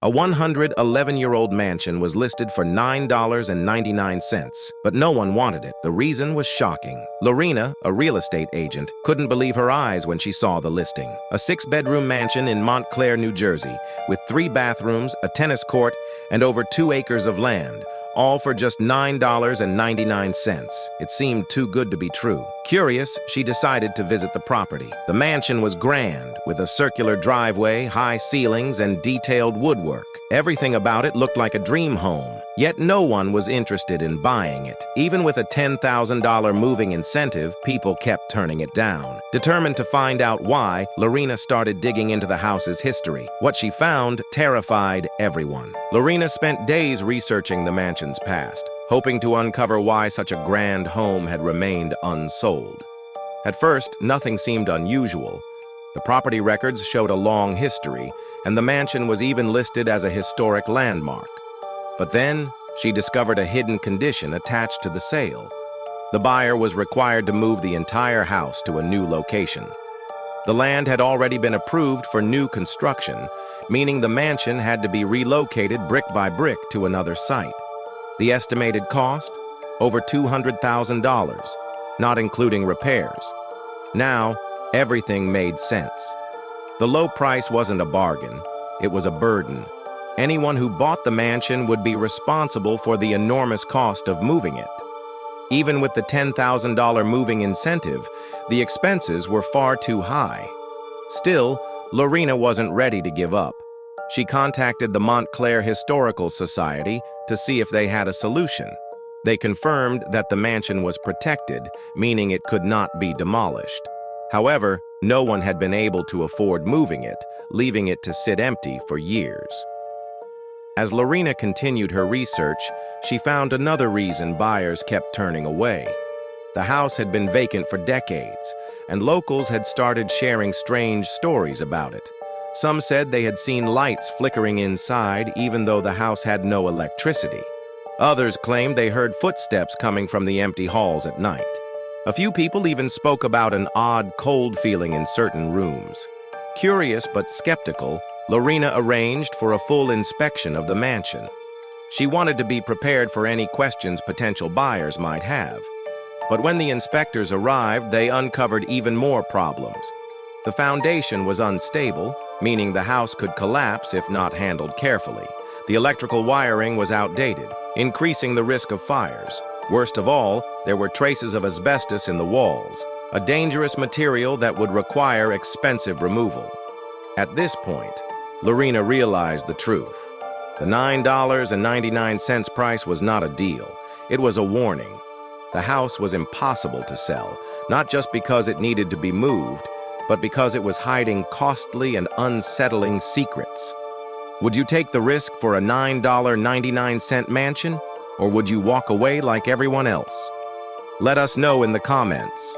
A 111-year-old mansion was listed for $9.99, but no one wanted it. The reason was shocking. Lorena, a real estate agent, couldn't believe her eyes when she saw the listing. A 6-bedroom mansion in Montclair, New Jersey, with 3 bathrooms, a tennis court, and over 2 acres of land, all for just $9.99. It seemed too good to be true. Curious, she decided to visit the property. The mansion was grand, with a circular driveway, high ceilings, and detailed woodwork. Everything about it looked like a dream home. Yet no one was interested in buying it. Even with a $10,000 moving incentive, people kept turning it down. Determined to find out why, Lorena started digging into the house's history. What she found terrified everyone. Lorena spent days researching the mansion's past, hoping to uncover why such a grand home had remained unsold. At first, nothing seemed unusual. The property records showed a long history, and the mansion was even listed as a historic landmark. But then, she discovered a hidden condition attached to the sale. The buyer was required to move the entire house to a new location. The land had already been approved for new construction, meaning the mansion had to be relocated brick by brick to another site. The estimated cost? Over $200,000, not including repairs. Now, everything made sense. The low price wasn't a bargain, it was a burden. Anyone who bought the mansion would be responsible for the enormous cost of moving it. Even with the $10,000 moving incentive, the expenses were far too high. Still, Lorena wasn't ready to give up. She contacted the Montclair Historical Society to see if they had a solution. They confirmed that the mansion was protected, meaning it could not be demolished. However, no one had been able to afford moving it, leaving it to sit empty for years. As Lorena continued her research, she found another reason buyers kept turning away. The house had been vacant for decades, and locals had started sharing strange stories about it. Some said they had seen lights flickering inside even though the house had no electricity. Others claimed they heard footsteps coming from the empty halls at night. A few people even spoke about an odd, cold feeling in certain rooms. Curious but skeptical, Lorena arranged for a full inspection of the mansion. She wanted to be prepared for any questions potential buyers might have. But when the inspectors arrived, they uncovered even more problems. The foundation was unstable, meaning the house could collapse if not handled carefully. The electrical wiring was outdated, increasing the risk of fires. Worst of all, there were traces of asbestos in the walls, a dangerous material that would require expensive removal. At this point, Lorena realized the truth. The $9.99 price was not a deal. It was a warning. The house was impossible to sell, not just because it needed to be moved, but because it was hiding costly and unsettling secrets. Would you take the risk for a $9.99 mansion, or would you walk away like everyone else? Let us know in the comments.